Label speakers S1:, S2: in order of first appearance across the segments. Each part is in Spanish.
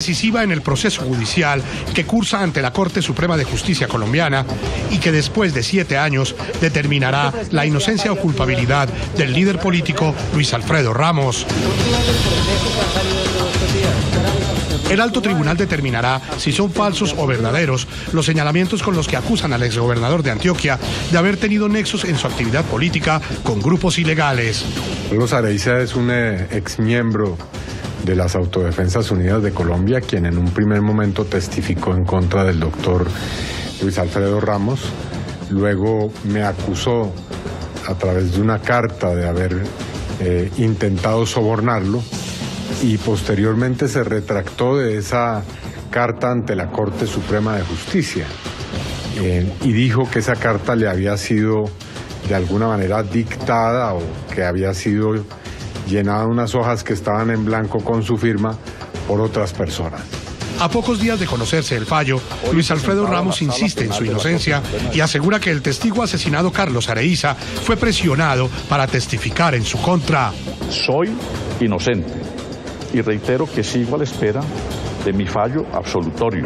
S1: Decisiva en el proceso judicial que cursa ante la Corte Suprema de Justicia colombiana y que después de 7 años determinará la inocencia o culpabilidad del líder político Luis Alfredo Ramos. El alto tribunal determinará si son falsos o verdaderos los señalamientos con los que acusan al exgobernador de Antioquia de haber tenido nexos en su actividad política con grupos ilegales.
S2: Carlos Areiza es un exmiembro de las Autodefensas Unidas de Colombia, quien en un primer momento testificó en contra del doctor Luis Alfredo Ramos. Luego me acusó a través de una carta de haber intentado sobornarlo y posteriormente se retractó de esa carta ante la Corte Suprema de Justicia y dijo que esa carta le había sido de alguna manera dictada o que había sido llenada de unas hojas que estaban en blanco con su firma por otras personas.
S1: A pocos días de conocerse el fallo, Luis Alfredo Ramos insiste en su inocencia y asegura que el testigo asesinado Carlos Areiza fue presionado para testificar en su contra.
S3: Soy inocente y reitero que sigo a la espera de mi fallo absolutorio,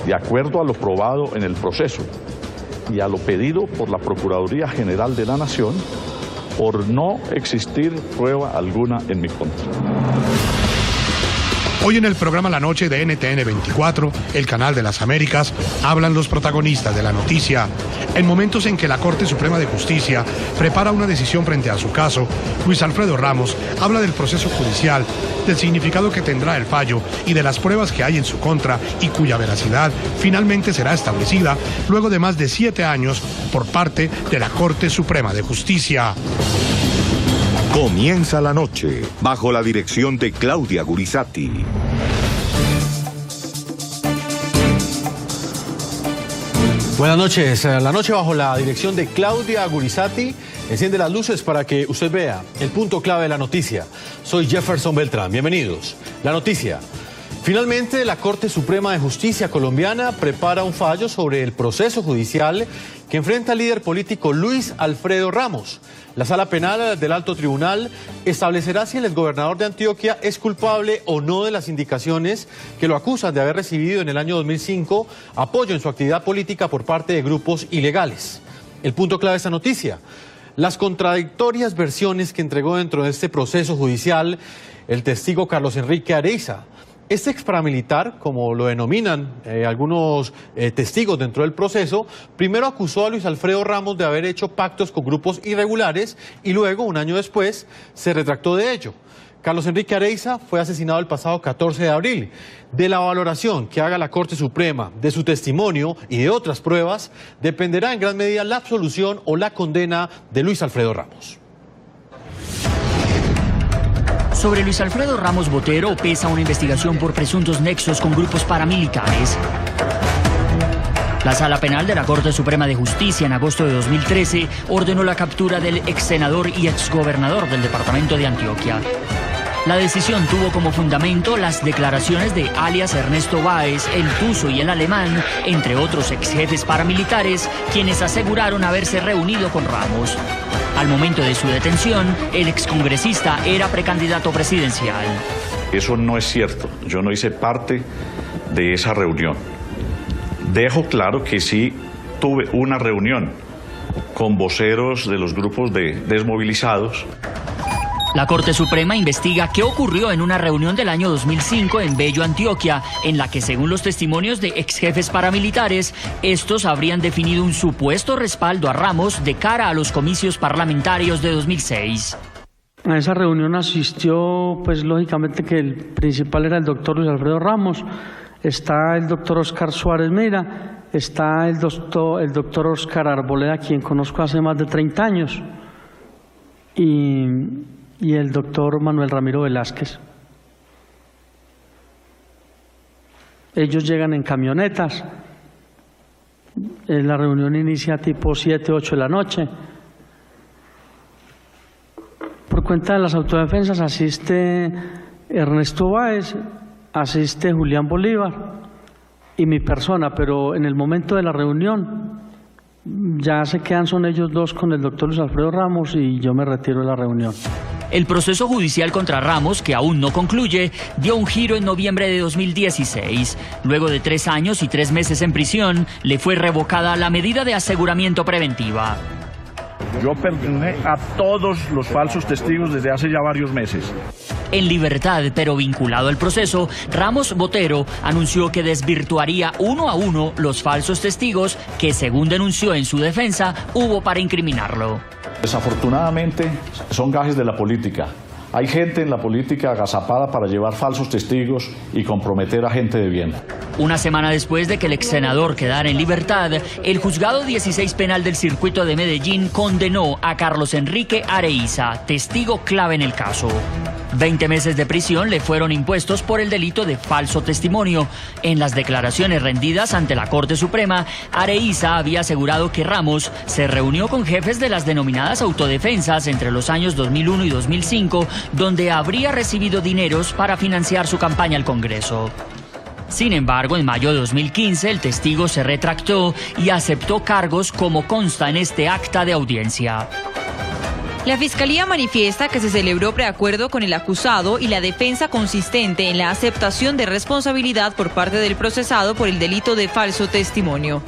S3: de acuerdo a lo probado en el proceso y a lo pedido por la Procuraduría General de la Nación, por no existir prueba alguna en mi contra.
S1: Hoy en el programa La Noche de NTN 24, el canal de las Américas, hablan los protagonistas de la noticia. En momentos en que la Corte Suprema de Justicia prepara una decisión frente a su caso, Luis Alfredo Ramos habla del proceso judicial, del significado que tendrá el fallo y de las pruebas que hay en su contra y cuya veracidad finalmente será establecida luego de más de 7 años por parte de la Corte Suprema de Justicia.
S4: Comienza la noche bajo la dirección de Claudia Gurizati.
S5: Buenas noches. La noche bajo la dirección de Claudia Gurizati enciende las luces para que usted vea el punto clave de la noticia. Soy Jefferson Beltrán. Bienvenidos. La noticia. Finalmente, la Corte Suprema de Justicia colombiana prepara un fallo sobre el proceso judicial que enfrenta al líder político Luis Alfredo Ramos. La Sala Penal del Alto Tribunal establecerá si el exgobernador de Antioquia es culpable o no de las indicaciones que lo acusan de haber recibido en el año 2005 apoyo en su actividad política por parte de grupos ilegales. El punto clave de esta noticia: las contradictorias versiones que entregó dentro de este proceso judicial el testigo Carlos Enrique Areiza. Este ex paramilitar, como lo denominan algunos testigos dentro del proceso, primero acusó a Luis Alfredo Ramos de haber hecho pactos con grupos irregulares y luego, un año después, se retractó de ello. Carlos Enrique Areiza fue asesinado el pasado 14 de abril. De la valoración que haga la Corte Suprema, de su testimonio y de otras pruebas, dependerá en gran medida la absolución o la condena de Luis Alfredo Ramos.
S6: Sobre Luis Alfredo Ramos Botero pesa una investigación por presuntos nexos con grupos paramilitares. La Sala Penal de la Corte Suprema de Justicia en agosto de 2013 ordenó la captura del ex senador y exgobernador del departamento de Antioquia. La decisión tuvo como fundamento las declaraciones de alias Ernesto Báez, el Tuzo y el Alemán, entre otros ex jefes paramilitares, quienes aseguraron haberse reunido con Ramos. Al momento de su detención, el excongresista era precandidato presidencial.
S3: Eso no es cierto. Yo no hice parte de esa reunión. Dejo claro que sí tuve una reunión con voceros de los grupos de desmovilizados.
S6: La Corte Suprema investiga qué ocurrió en una reunión del año 2005 en Bello, Antioquia, en la que, según los testimonios de ex jefes paramilitares, estos habrían definido un supuesto respaldo a Ramos de cara a los comicios parlamentarios de 2006.
S7: A esa reunión asistió, pues lógicamente que el principal era el doctor Luis Alfredo Ramos, está el doctor Oscar Suárez Mira, está el doctor Oscar Arboleda, quien conozco hace más de 30 años, y el doctor Manuel Ramiro Velázquez. Ellos llegan en camionetas, la reunión inicia tipo 7, 8 de la noche. Por cuenta de las autodefensas asiste Ernesto Báez, asiste Julián Bolívar y mi persona, pero en el momento de la reunión ya se quedan son ellos dos con el doctor Luis Alfredo Ramos y yo me retiro de la reunión.
S6: El proceso judicial contra Ramos, que aún no concluye, dio un giro en noviembre de 2016. Luego de 3 años y 3 meses en prisión, le fue revocada la medida de aseguramiento preventiva.
S3: Yo perdoné a todos los falsos testigos desde hace ya varios meses.
S6: En libertad, pero vinculado al proceso, Ramos Botero anunció que desvirtuaría uno a uno los falsos testigos que, según denunció en su defensa, hubo para incriminarlo.
S3: Desafortunadamente, son gajes de la política. Hay gente en la política agazapada para llevar falsos testigos y comprometer a gente de bien.
S6: Una semana después de que el ex senador quedara en libertad, el juzgado 16 penal del circuito de Medellín condenó a Carlos Enrique Areíza, testigo clave en el caso. 20 meses de prisión le fueron impuestos por el delito de falso testimonio. En las declaraciones rendidas ante la Corte Suprema, Areíza había asegurado que Ramos se reunió con jefes de las denominadas autodefensas entre los años 2001 y 2005, donde habría recibido dineros para financiar su campaña al Congreso. Sin embargo, en mayo de 2015, el testigo se retractó y aceptó cargos como consta en este acta de audiencia.
S8: La Fiscalía manifiesta que se celebró preacuerdo con el acusado y la defensa consistente en la aceptación de responsabilidad por parte del procesado por el delito de falso testimonio.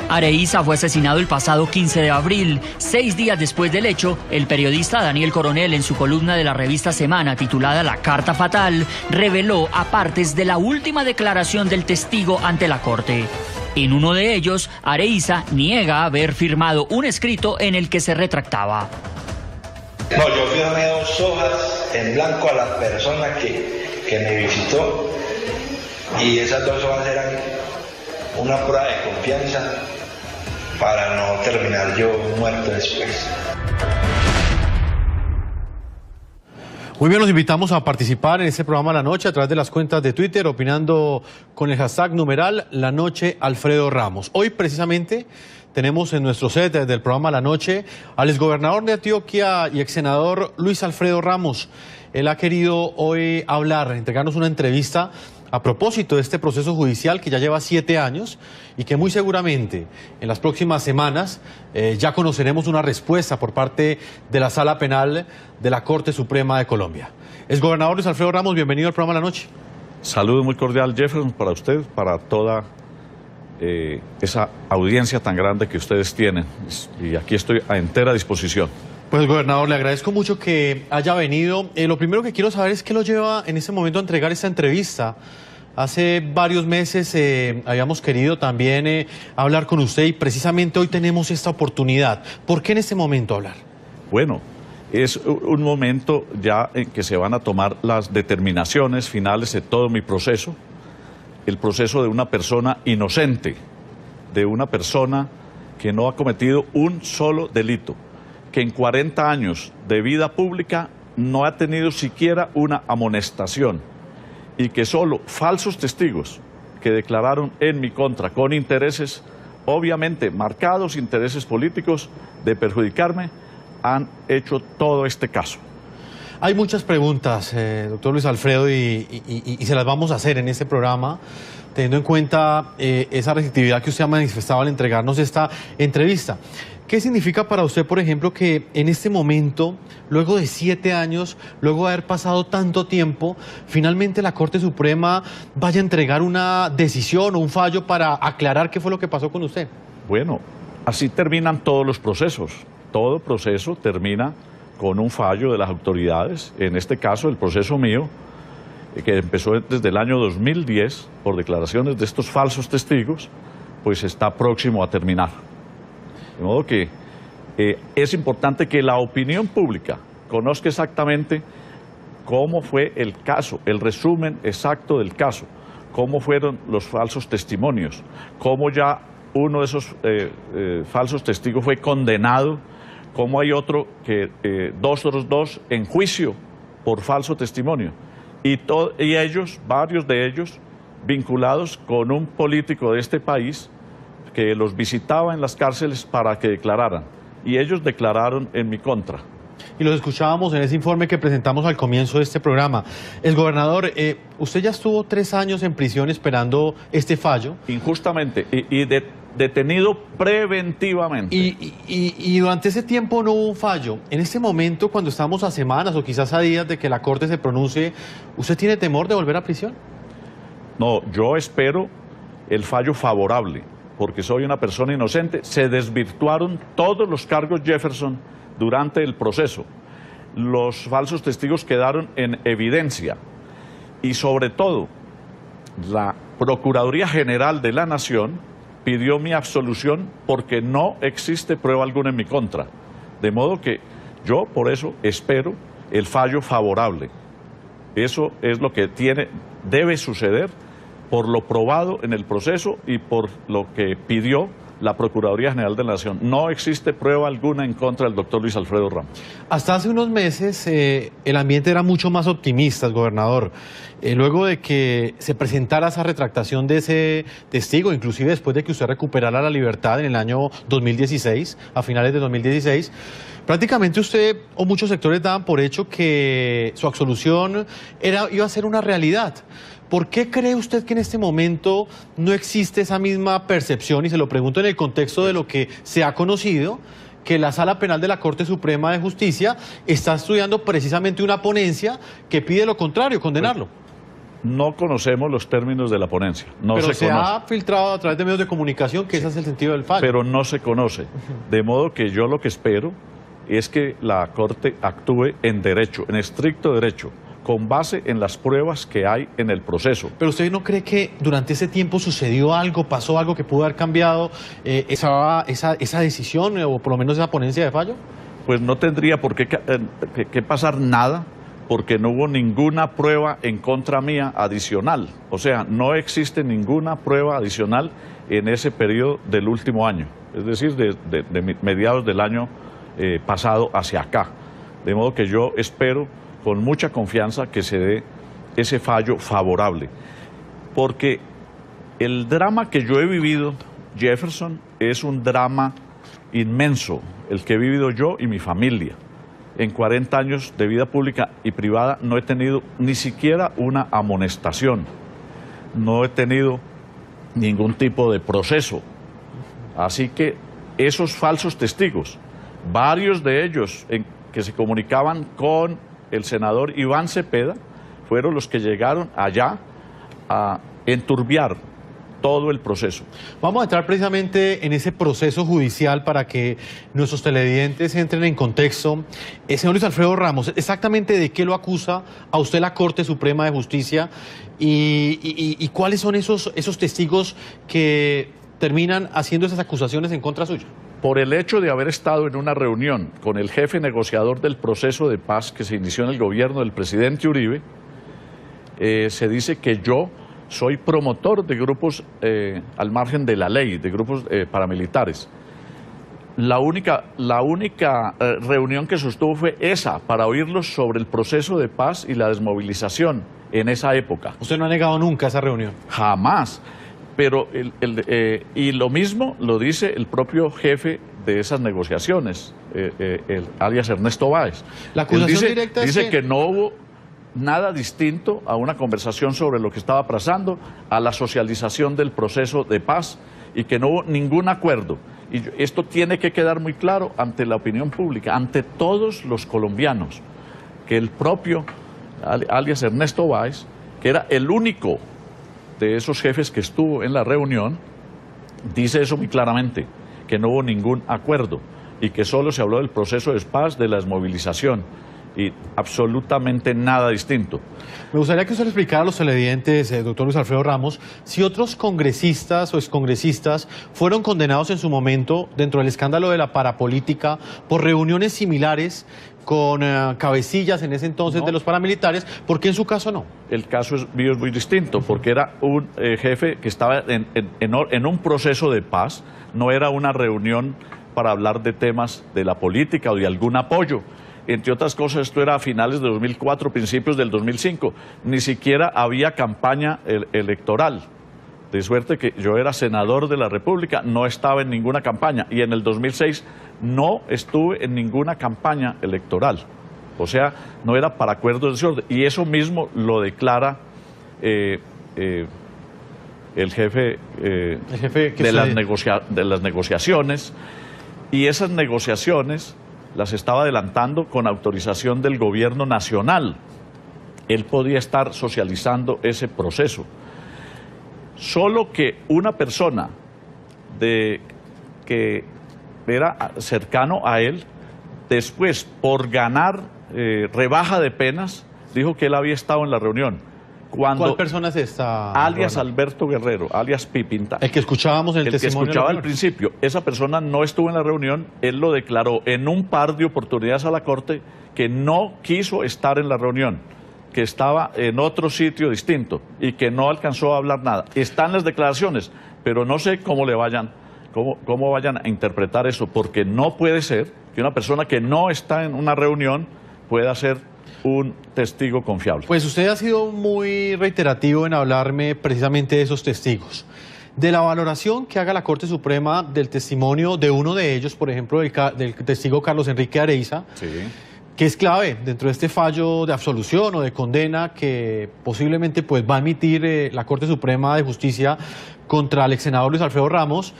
S6: Areíza fue asesinado el pasado 15 de abril. 6 días después del hecho, el periodista Daniel Coronel, en su columna de la revista Semana titulada La Carta Fatal, reveló apartes de la última declaración del testigo ante la Corte. En uno de ellos, Areíza niega haber firmado un escrito en el que se retractaba.
S9: No, yo firmé 2 hojas en blanco a la persona que me visitó, y esas 2 hojas eran una prueba de confianza para no terminar yo muerto después.
S5: Muy bien, los invitamos a participar en este programa La Noche a través de las cuentas de Twitter, opinando con el hashtag numeral La Noche Alfredo Ramos. Hoy precisamente tenemos en nuestro set del programa La Noche al exgobernador de Antioquia y exsenador Luis Alfredo Ramos. Él ha querido hoy hablar, entregarnos una entrevista a propósito de este proceso judicial que ya lleva 7 años y que muy seguramente en las próximas semanas ya conoceremos una respuesta por parte de la Sala Penal de la Corte Suprema de Colombia. Exgobernador Luis Alfredo Ramos, bienvenido al programa La Noche.
S3: Saludo muy cordial, Jefferson, para usted, para toda esa audiencia tan grande que ustedes tienen. Y aquí estoy a entera disposición.
S5: Pues, gobernador, le agradezco mucho que haya venido. Lo primero que quiero saber es qué lo lleva en este momento a entregar esta entrevista. Hace varios meses habíamos querido también hablar con usted y precisamente hoy tenemos esta oportunidad. ¿Por qué en este momento hablar?
S3: Bueno, es un momento ya en que se van a tomar las determinaciones finales de todo mi proceso. El proceso de una persona inocente, de una persona que no ha cometido un solo delito, que en 40 años de vida pública no ha tenido siquiera una amonestación y que solo falsos testigos que declararon en mi contra con intereses, obviamente marcados intereses políticos de perjudicarme, han hecho todo este caso.
S5: Hay muchas preguntas, doctor Luis Alfredo, y se las vamos a hacer en este programa, teniendo en cuenta esa receptividad que usted ha manifestado al entregarnos esta entrevista. ¿Qué significa para usted, por ejemplo, que en este momento, luego de 7 años, luego de haber pasado tanto tiempo, finalmente la Corte Suprema vaya a entregar una decisión o un fallo para aclarar qué fue lo que pasó con usted?
S3: Bueno, así terminan todos los procesos. Todo proceso termina con un fallo de las autoridades. En este caso, el proceso mío, que empezó desde el año 2010 por declaraciones de estos falsos testigos, pues está próximo a terminar. De modo que es importante que la opinión pública conozca exactamente cómo fue el caso, el resumen exacto del caso, cómo fueron los falsos testimonios, cómo ya uno de esos falsos testigos fue condenado, cómo hay otro que otros dos en juicio por falso testimonio, y ellos, varios de ellos, vinculados con un político de este país que los visitaba en las cárceles para que declararan, y ellos declararon en mi contra.
S5: y los escuchábamos en ese informe que presentamos al comienzo de este programa. El gobernador, usted ya estuvo 3 años en prisión esperando este fallo.
S3: Injustamente y detenido preventivamente.
S5: Y durante ese tiempo no hubo un fallo. En este momento, cuando estamos a semanas o quizás a días de que la Corte se pronuncie, ¿usted tiene temor de volver a prisión?
S3: No, yo espero el fallo favorable, porque soy una persona inocente. Se desvirtuaron todos los cargos, Jefferson, durante el proceso. Los falsos testigos quedaron en evidencia. Y sobre todo, la Procuraduría General de la Nación pidió mi absolución porque no existe prueba alguna en mi contra. De modo que yo, por eso, espero el fallo favorable. Eso es lo que debe suceder por lo probado en el proceso y por lo que pidió la Procuraduría General de la Nación. No existe prueba alguna en contra del doctor Luis Alfredo Ramos.
S5: Hasta hace unos meses el ambiente era mucho más optimista, gobernador. Luego de que se presentara esa retractación de ese testigo, inclusive después de que usted recuperara la libertad en el año 2016, a finales de 2016, prácticamente usted o muchos sectores daban por hecho que su absolución iba a ser una realidad. ¿Por qué cree usted que en este momento no existe esa misma percepción? Y se lo pregunto en el contexto de lo que se ha conocido, que la Sala Penal de la Corte Suprema de Justicia está estudiando precisamente una ponencia que pide lo contrario, condenarlo.
S3: No conocemos los términos de la ponencia.
S5: Pero se ha filtrado a través de medios de comunicación que ese es el sentido del fallo.
S3: Pero no se conoce. De modo que yo lo que espero es que la Corte actúe en derecho, en estricto derecho, con base en las pruebas que hay en el proceso.
S5: ¿Pero usted no cree que durante ese tiempo sucedió algo, pasó algo que pudo haber cambiado esa decisión o por lo menos esa ponencia de fallo?
S3: Pues no tendría por qué pasar nada, porque no hubo ninguna prueba en contra mía adicional. O sea, no existe ninguna prueba adicional en ese periodo del último año, es decir, de mediados del año pasado hacia acá. De modo que yo espero con mucha confianza que se dé ese fallo favorable. Porque el drama que yo he vivido, Jefferson, es un drama inmenso, el que he vivido yo y mi familia. En 40 años de vida pública y privada no he tenido ni siquiera una amonestación, no he tenido ningún tipo de proceso. Así que esos falsos testigos, varios de ellos que se comunicaban con el senador Iván Cepeda, fueron los que llegaron allá a enturbiar todo el proceso.
S5: Vamos a entrar precisamente en ese proceso judicial para que nuestros televidentes entren en contexto. Señor Luis Alfredo Ramos, ¿exactamente de qué lo acusa a usted la Corte Suprema de Justicia? ¿Y cuáles son esos testigos que terminan haciendo esas acusaciones en contra suya?
S3: Por el hecho de haber estado en una reunión con el jefe negociador del proceso de paz que se inició en el gobierno del presidente Uribe, se dice que yo soy promotor de grupos al margen de la ley, de grupos paramilitares. La única reunión que sostuvo fue esa, para oírlos sobre el proceso de paz y la desmovilización en esa época.
S5: ¿Usted no ha negado nunca esa reunión?
S3: Jamás. Pero y lo mismo lo dice el propio jefe de esas negociaciones, alias Ernesto Báez.
S5: La acusación directa
S3: dice que no hubo nada distinto a una conversación sobre lo que estaba pasando, a la socialización del proceso de paz, y que no hubo ningún acuerdo. Y esto tiene que quedar muy claro ante la opinión pública, ante todos los colombianos, que el propio alias Ernesto Báez, que era el único de esos jefes que estuvo en la reunión, dice eso muy claramente, que no hubo ningún acuerdo y que solo se habló del proceso de paz, de la desmovilización, y absolutamente nada distinto.
S5: Me gustaría que usted le explicara a los televidentes, doctor Luis Alfredo Ramos, si otros congresistas o excongresistas fueron condenados en su momento dentro del escándalo de la parapolítica por reuniones similares con cabecillas en ese entonces de los paramilitares. ¿Por qué en su caso no?
S3: El caso mío es muy distinto, porque era un jefe que estaba en un proceso de paz, no era una reunión para hablar de temas de la política o de algún apoyo. Entre otras cosas, esto era a finales de 2004, principios del 2005. Ni siquiera había campaña electoral. De suerte que yo era senador de la República, no estaba en ninguna campaña, y en el 2006 no estuve en ninguna campaña electoral. O sea, no era para acuerdo de desorden. Y eso mismo lo declara el jefe, de las negociaciones, y esas negociaciones las estaba adelantando con autorización del gobierno nacional. Él podía estar socializando ese proceso. Solo que una persona que era cercano a él, después, por ganar rebaja de penas, dijo que él había estado en la reunión.
S5: ¿Cuál persona es esta?
S3: Alias Alberto Guerrero, alias Pipinta.
S5: El que escuchábamos en el testimonio.
S3: El que escuchaba al principio. Esa persona no estuvo en la reunión, él lo declaró en un par de oportunidades a la Corte que no quiso estar en la reunión, que estaba en otro sitio distinto y que no alcanzó a hablar nada. Están las declaraciones, pero no sé cómo vayan a interpretar eso, porque no puede ser que una persona que no está en una reunión pueda ser un testigo confiable.
S5: Pues usted ha sido muy reiterativo en hablarme precisamente de esos testigos. De la valoración que haga la Corte Suprema del testimonio de uno de ellos, por ejemplo, del testigo Carlos Enrique Areiza, sí, que es clave dentro de este fallo de absolución o de condena que posiblemente pues va a emitir la Corte Suprema de Justicia contra el ex senador Luis Alfredo Ramos.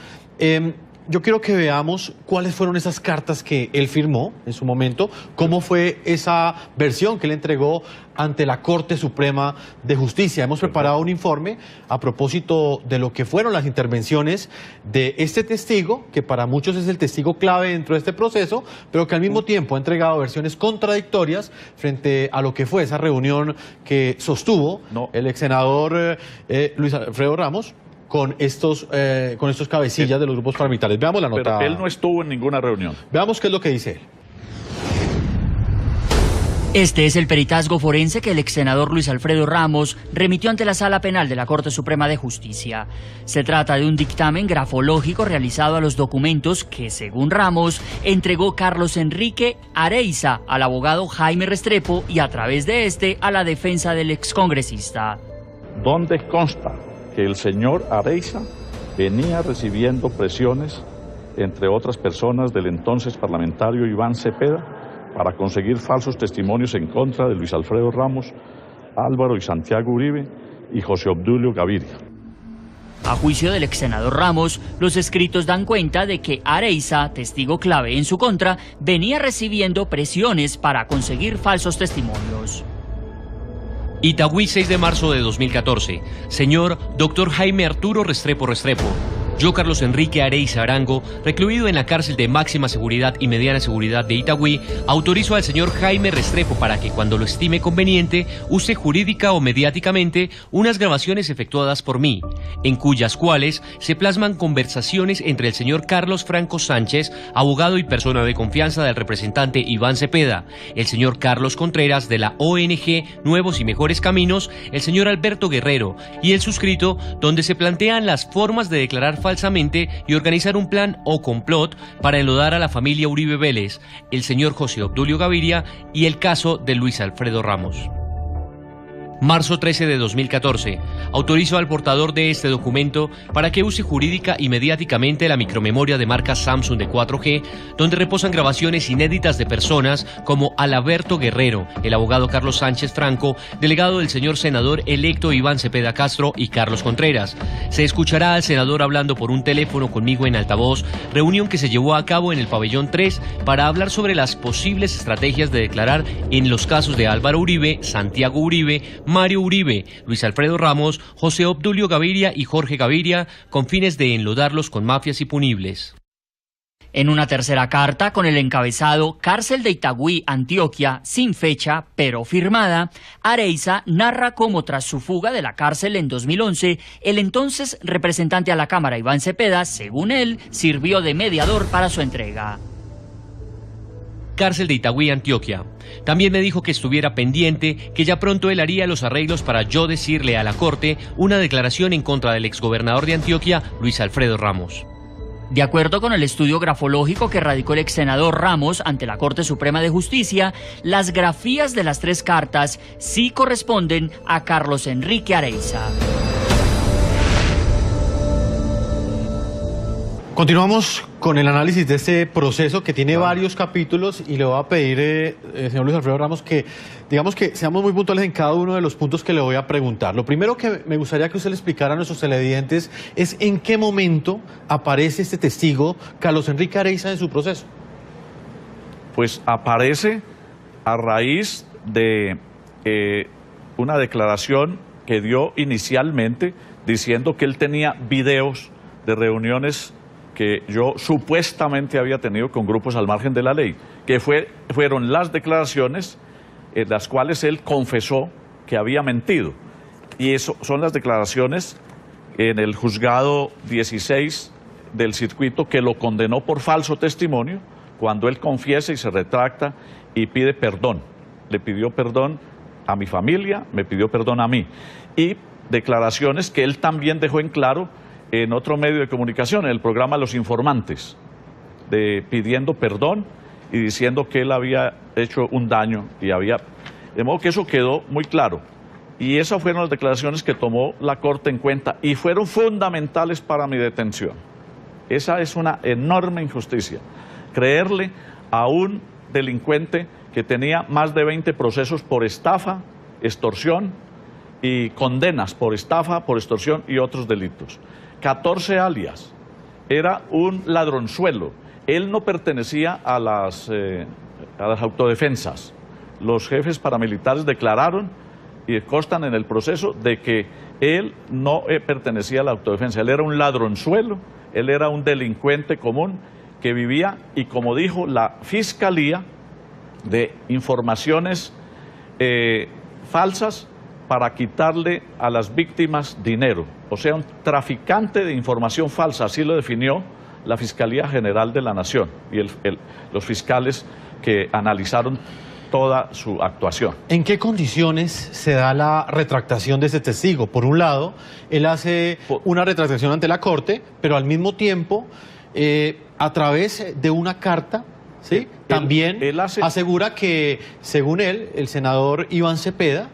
S5: Yo quiero que veamos cuáles fueron esas cartas que él firmó en su momento, cómo fue esa versión que él entregó ante la Corte Suprema de Justicia. Hemos preparado un informe a propósito de lo que fueron las intervenciones de este testigo, que para muchos es el testigo clave dentro de este proceso, pero que al mismo tiempo ha entregado versiones contradictorias frente a lo que fue esa reunión que sostuvo el ex senador Luis Alfredo Ramos con estos cabecillas de los grupos paramilitares. Veamos la nota.
S3: Pero él no estuvo en ninguna reunión.
S5: Veamos qué es lo que dice él.
S6: Este es el peritazgo forense que el ex senador Luis Alfredo Ramos remitió ante la Sala Penal de la Corte Suprema de Justicia. Se trata de un dictamen grafológico realizado a los documentos que, según Ramos, entregó Carlos Enrique Areiza al abogado Jaime Restrepo y a través de este a la defensa del excongresista.
S3: ¿Dónde consta que el señor Areiza venía recibiendo presiones, entre otras personas, del entonces parlamentario Iván Cepeda para conseguir falsos testimonios en contra de Luis Alfredo Ramos, Álvaro y Santiago Uribe y José Obdulio Gaviria?
S6: A juicio del ex senador Ramos, los escritos dan cuenta de que Areiza, testigo clave en su contra, venía recibiendo presiones para conseguir falsos testimonios.
S10: Itagüí, 6 de marzo de 2014. Señor Dr. Jaime Arturo Restrepo Restrepo. Yo, Carlos Enrique Areiza Arango, recluido en la cárcel de máxima seguridad y mediana seguridad de Itagüí, autorizo al señor Jaime Restrepo para que, cuando lo estime conveniente, use jurídica o mediáticamente unas grabaciones efectuadas por mí, en cuyas cuales se plasman conversaciones entre el señor Carlos Franco Sánchez, abogado y persona de confianza del representante Iván Cepeda, el señor Carlos Contreras de la ONG Nuevos y Mejores Caminos, el señor Alberto Guerrero y el suscrito, donde se plantean las formas de declarar falsamente y organizar un plan o complot para enlodar a la familia Uribe Vélez, el señor José Obdulio Gaviria y el caso de Luis Alfredo Ramos. Marzo 13 de 2014. Autorizo al portador de este documento para que use jurídica y mediáticamente la micromemoria de marca Samsung de 4G, donde reposan grabaciones inéditas de personas como Alberto Guerrero, el abogado Carlos Sánchez Franco, delegado del señor senador electo Iván Cepeda Castro y Carlos Contreras. Se escuchará al senador hablando por un teléfono conmigo en altavoz, reunión que se llevó a cabo en el pabellón 3 para hablar sobre las posibles estrategias de declarar en los casos de Álvaro Uribe, Santiago Uribe, Mario Uribe, Luis Alfredo Ramos, José Obdulio Gaviria y Jorge Gaviria, con fines de enlodarlos con mafias y punibles.
S6: En una tercera carta con el encabezado Cárcel de Itagüí, Antioquia, sin fecha, pero firmada, Areiza narra cómo tras su fuga de la cárcel en 2011, el entonces representante a la Cámara Iván Cepeda, según él, sirvió de mediador para su entrega.
S10: Cárcel de Itagüí, Antioquia. También me dijo que estuviera pendiente, que ya pronto él haría los arreglos para yo decirle a la Corte una declaración en contra del exgobernador de Antioquia, Luis Alfredo Ramos.
S6: De acuerdo con el estudio grafológico que radicó el ex senador Ramos ante la Corte Suprema de Justicia, las grafías de las tres cartas sí corresponden a Carlos Enrique Areiza.
S5: Continuamos con el análisis de este proceso que tiene varios capítulos y le voy a pedir, señor Luis Alfredo Ramos, que digamos que seamos muy puntuales en cada uno de los puntos que le voy a preguntar. Lo primero que me gustaría que usted le explicara a nuestros televidentes es en qué momento aparece este testigo, Carlos Enrique Areiza, en su proceso.
S3: Pues aparece a raíz de una declaración que dio inicialmente diciendo que él tenía videos de reuniones que yo supuestamente había tenido con grupos al margen de la ley, que fueron las declaraciones en las cuales él confesó que había mentido. Y eso son las declaraciones en el juzgado 16 del circuito que lo condenó por falso testimonio, cuando él confiesa y se retracta y pide perdón. Le pidió perdón a mi familia, me pidió perdón a mí. Y declaraciones que él también dejó en claro en otro medio de comunicación, en el programa Los Informantes, pidiendo perdón y diciendo que él había hecho un daño de modo que eso quedó muy claro. Y esas fueron las declaraciones que tomó la Corte en cuenta y fueron fundamentales para mi detención. Esa es una enorme injusticia. Creerle a un delincuente que tenía más de 20 procesos por estafa, extorsión y condenas por estafa, por extorsión y otros delitos. 14 alias, era un ladronzuelo, él no pertenecía a las autodefensas. Los jefes paramilitares declararon y constan en el proceso de que él no pertenecía a la autodefensa, él era un ladronzuelo, él era un delincuente común que vivía, y como dijo la Fiscalía, de informaciones falsas para quitarle a las víctimas dinero. O sea, un traficante de información falsa, así lo definió la Fiscalía General de la Nación y los fiscales que analizaron toda su actuación.
S5: ¿En qué condiciones se da la retractación de ese testigo? Por un lado, él hace una retractación ante la Corte, pero al mismo tiempo, a través de una carta, ¿sí? También asegura que, según él, el senador Iván Cepeda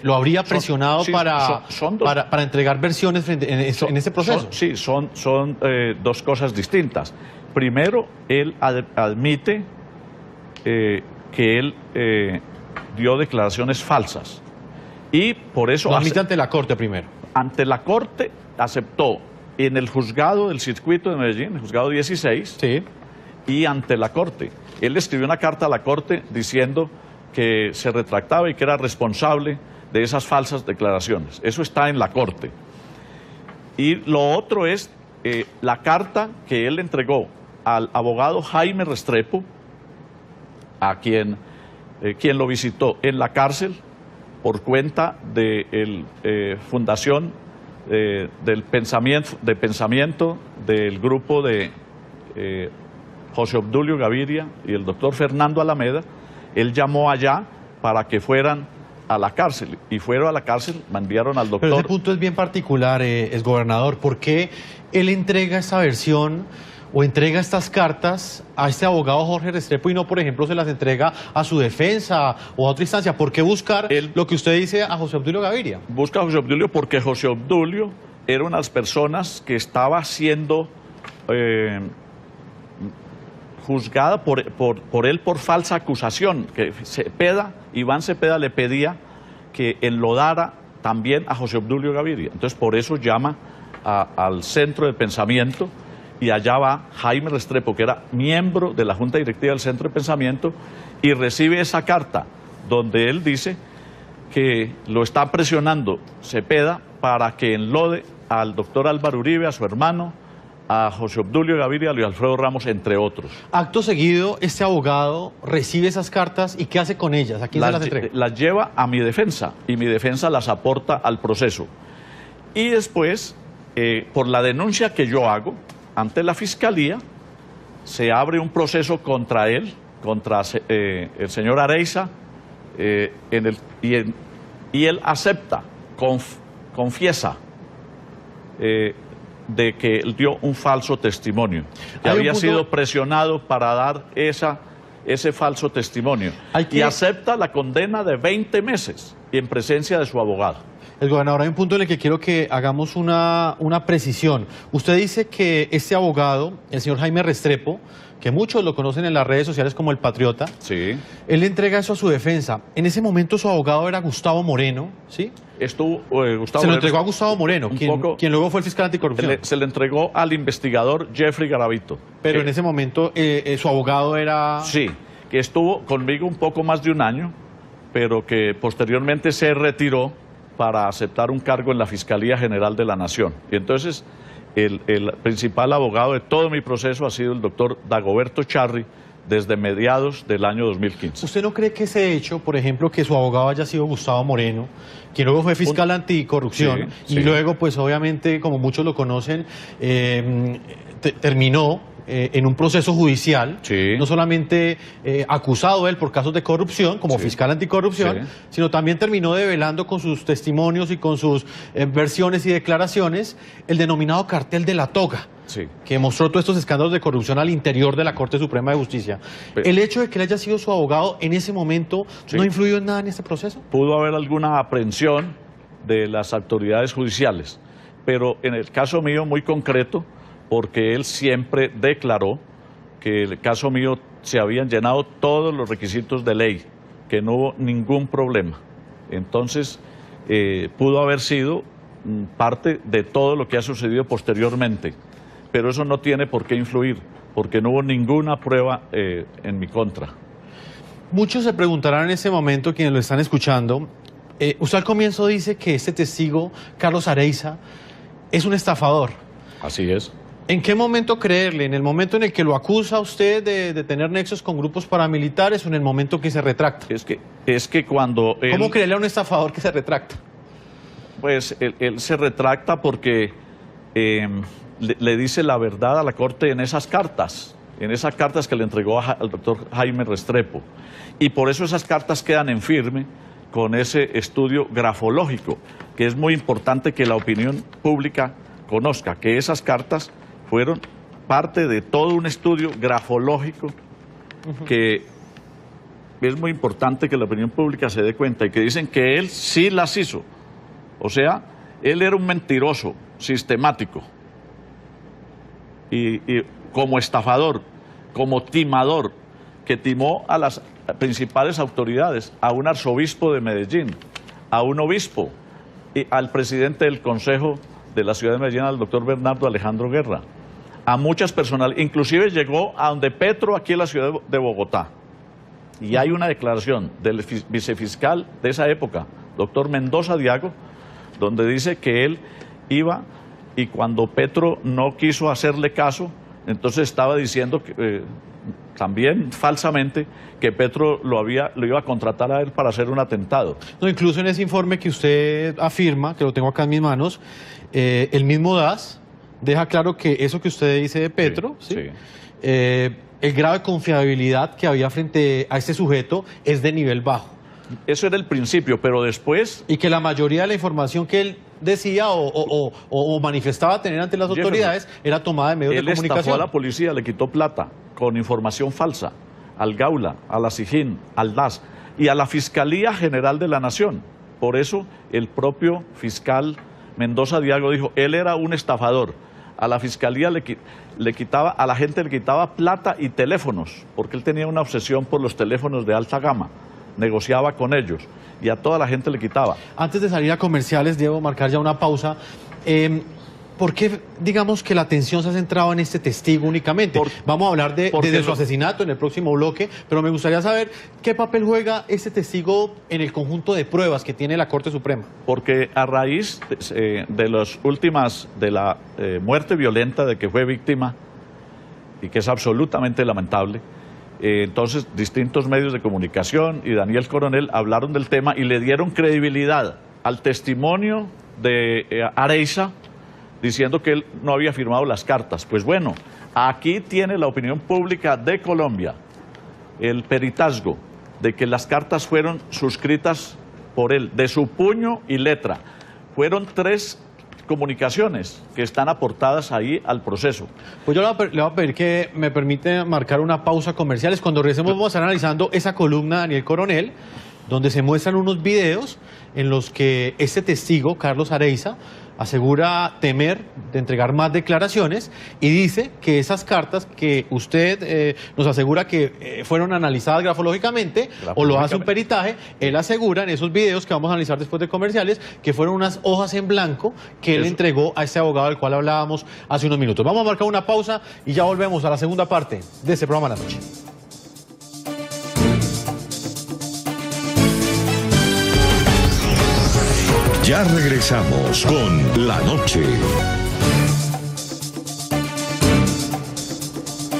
S5: lo habría presionado para entregar versiones en este proceso.
S3: Son dos cosas distintas. Primero, él admite que él dio declaraciones falsas y por eso...
S5: Lo admite ante la Corte primero.
S3: Ante la Corte aceptó en el juzgado del circuito de Medellín, el juzgado 16,
S5: sí,
S3: y ante la Corte. Él escribió una carta a la Corte diciendo que se retractaba y que era responsable de esas falsas declaraciones. Eso está en la Corte. Y lo otro es la carta que él entregó al abogado Jaime Restrepo, a quien lo visitó en la cárcel por cuenta de la Fundación de Pensamiento del grupo de José Obdulio Gaviria y el doctor Fernando Alameda. Él llamó allá para que fueran a la cárcel, y fueron a la cárcel, me enviaron al doctor.
S5: Pero ese punto es bien particular, exgobernador. ¿Por qué él entrega esta versión o entrega estas cartas a este abogado Jorge Restrepo y no, por ejemplo, se las entrega a su defensa o a otra instancia? ¿Por qué buscar lo que usted dice a José Obdulio Gaviria?
S3: Busca a José Obdulio porque José Obdulio era una de las personas que estaba siendo juzgada por él por falsa acusación, que Iván Cepeda le pedía que enlodara también a José Obdulio Gaviria. Entonces por eso llama al Centro de Pensamiento, y allá va Jaime Restrepo, que era miembro de la Junta Directiva del Centro de Pensamiento, y recibe esa carta donde él dice que lo está presionando Cepeda para que enlode al doctor Álvaro Uribe, a su hermano, a José Obdulio Gaviria, a Luis Alfredo Ramos, entre otros.
S5: Acto seguido, este abogado recibe esas cartas y ¿qué hace con ellas? ¿A quién se las entrega?
S3: Las lleva a mi defensa y mi defensa las aporta al proceso. Y después, por la denuncia que yo hago ante la Fiscalía, se abre un proceso contra él, contra el señor Areiza, y él acepta, confiesa de que él dio un falso testimonio, que había sido presionado para dar ese falso testimonio, y acepta la condena de 20 meses en presencia de su abogado.
S5: El gobernador, hay un punto en el que quiero que hagamos una precisión. Usted dice que este abogado, el señor Jaime Restrepo, que muchos lo conocen en las redes sociales como el Patriota,
S3: sí,
S5: él le entrega eso a su defensa. En ese momento su abogado era Gustavo Moreno, ¿sí?
S3: Gustavo
S5: se lo entregó a Gustavo Moreno, quien luego fue el fiscal anticorrupción.
S3: Se le entregó al investigador Jeffrey Garavito.
S5: Pero en ese momento su abogado era...
S3: Sí, que estuvo conmigo un poco más de un año, pero que posteriormente se retiró para aceptar un cargo en la Fiscalía General de la Nación. Y entonces el principal abogado de todo mi proceso ha sido el doctor Dagoberto Charri desde mediados del año 2015.
S5: ¿Usted no cree que ese hecho, por ejemplo, que su abogado haya sido Gustavo Moreno, quien luego fue fiscal anticorrupción, y luego, pues obviamente, como muchos lo conocen, terminó en un proceso judicial, no solamente acusado él por casos de corrupción, como fiscal anticorrupción, sino también terminó develando con sus testimonios y con sus versiones y declaraciones el denominado cartel de la toga, que mostró todos estos escándalos de corrupción al interior de la Corte Suprema de Justicia? ¿El hecho de que él haya sido su abogado en ese momento no influyó en nada en este proceso?
S3: Pudo haber alguna aprehensión de las autoridades judiciales, pero en el caso mío muy concreto, porque él siempre declaró que el caso mío se habían llenado todos los requisitos de ley, que no hubo ningún problema. Entonces, pudo haber sido parte de todo lo que ha sucedido posteriormente, pero eso no tiene por qué influir, porque no hubo ninguna prueba en mi contra.
S5: Muchos se preguntarán en ese momento, quienes lo están escuchando, usted al comienzo dice que este testigo, Carlos Areiza, es un estafador.
S3: Así es.
S5: ¿En qué momento creerle? ¿En el momento en el que lo acusa usted de tener nexos con grupos paramilitares o en el momento que se retracta?
S3: Es que cuando él...
S5: ¿Cómo creerle a un estafador que se retracta?
S3: Pues él se retracta porque le dice la verdad a la Corte en esas cartas que le entregó al doctor Jaime Restrepo. Y por eso esas cartas quedan en firme con ese estudio grafológico, que es muy importante que la opinión pública conozca, que esas cartas fueron parte de todo un estudio grafológico que es muy importante que la opinión pública se dé cuenta, y que dicen que él sí las hizo. O sea, él era un mentiroso sistemático y como estafador, como timador, que timó a las principales autoridades, a un arzobispo de Medellín, a un obispo y al presidente del Consejo de la ciudad de Medellín, al doctor Bernardo Alejandro Guerra, a muchas personas, inclusive llegó a donde Petro, aquí en la ciudad de Bogotá. Y hay una declaración del vicefiscal de esa época, doctor Mendoza Diago, donde dice que él iba y cuando Petro no quiso hacerle caso, entonces estaba diciendo que, también falsamente, que Petro lo iba a contratar a él para hacer un atentado.
S5: No, incluso en ese informe que usted afirma, que lo tengo acá en mis manos, el mismo DAS deja claro que eso que usted dice de Petro, el grado de confiabilidad que había frente a este sujeto es de nivel bajo.
S3: Eso era el principio, pero después...
S5: Y que la mayoría de la información que él decía o manifestaba tener ante las autoridades era tomada de medios de comunicación.
S3: Él estafó a la policía, le quitó plata con información falsa al Gaula, a la SIJIN, al DAS y a la Fiscalía General de la Nación. Por eso el propio fiscal Mendoza Diago dijo, él era un estafador. A la Fiscalía le quitaba, a la gente le quitaba plata y teléfonos, porque él tenía una obsesión por los teléfonos de alta gama. Negociaba con ellos y a toda la gente le quitaba.
S5: Antes de salir a comerciales, debo marcar ya una pausa. ¿Por qué, digamos, que la atención se ha centrado en este testigo únicamente? Vamos a hablar de su asesinato en el próximo bloque, pero me gustaría saber qué papel juega este testigo en el conjunto de pruebas que tiene la Corte Suprema.
S3: Porque a raíz de las últimas, de la muerte violenta de que fue víctima, y que es absolutamente lamentable, entonces distintos medios de comunicación y Daniel Coronel hablaron del tema y le dieron credibilidad al testimonio de Areiza, diciendo que él no había firmado las cartas. Pues bueno, aquí tiene la opinión pública de Colombia el peritazgo de que las cartas fueron suscritas por él, de su puño y letra. Fueron 3 comunicaciones que están aportadas ahí al proceso.
S5: Pues yo le voy a pedir que me permite marcar una pausa comerciales. Cuando regresemos vamos a estar analizando esa columna de Daniel Coronel donde se muestran unos videos en los que este testigo, Carlos Areiza, asegura temer de entregar más declaraciones y dice que esas cartas que usted nos asegura que fueron analizadas grafológicamente o lo hace un peritaje, él asegura en esos videos que vamos a analizar después de comerciales que fueron unas hojas en blanco que él entregó a este abogado del cual hablábamos hace unos minutos. Vamos a marcar una pausa y ya volvemos a la segunda parte de este programa de la noche.
S4: Ya regresamos con La Noche.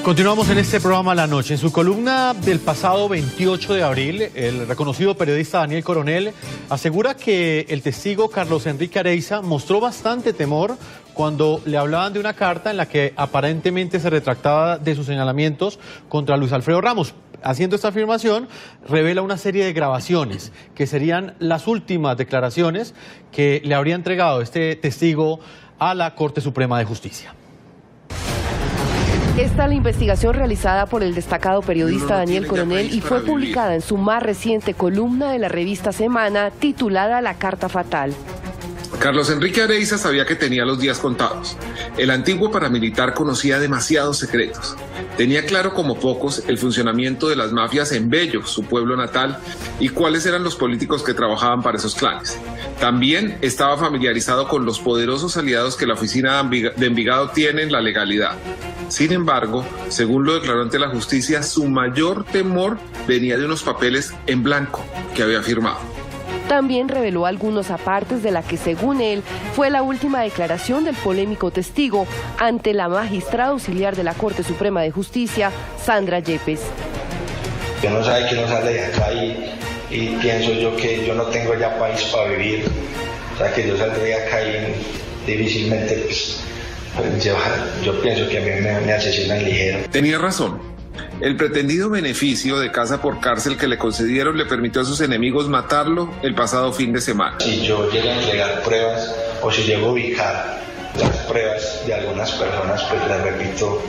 S5: Continuamos en este programa La Noche. En su columna del pasado 28 de abril, el reconocido periodista Daniel Coronel asegura que el testigo Carlos Enrique Areiza mostró bastante temor cuando le hablaban de una carta en la que aparentemente se retractaba de sus señalamientos contra Luis Alfredo Ramos. Haciendo esta afirmación, revela una serie de grabaciones que serían las últimas declaraciones que le habría entregado este testigo a la Corte Suprema de Justicia.
S11: Esta es la investigación realizada por el destacado periodista Daniel Coronel y fue publicada en su más reciente columna de la revista Semana, titulada La Carta Fatal.
S12: Carlos Enrique Areiza sabía que tenía los días contados. El antiguo paramilitar conocía demasiados secretos. Tenía claro como pocos el funcionamiento de las mafias en Bello, su pueblo natal, y cuáles eran los políticos que trabajaban para esos clanes. También estaba familiarizado con los poderosos aliados que la oficina de Envigado tiene en la legalidad. Sin embargo, según lo declaró ante la justicia, su mayor temor venía de unos papeles en blanco que había firmado.
S11: También reveló algunos apartes de la que, según él, fue la última declaración del polémico testigo ante la magistrada auxiliar de la Corte Suprema de Justicia, Sandra Yepes.
S9: Que no sabe que no sale de acá y pienso yo que yo no tengo ya país para vivir, o sea que yo saldré acá y difícilmente pues yo pienso que a mí me asesinan ligero.
S12: Tenía razón. El pretendido beneficio de casa por cárcel que le concedieron le permitió a sus enemigos matarlo el pasado fin de semana.
S9: Si yo llego a entregar pruebas o si llego a ubicar las pruebas de algunas personas, pues les repito,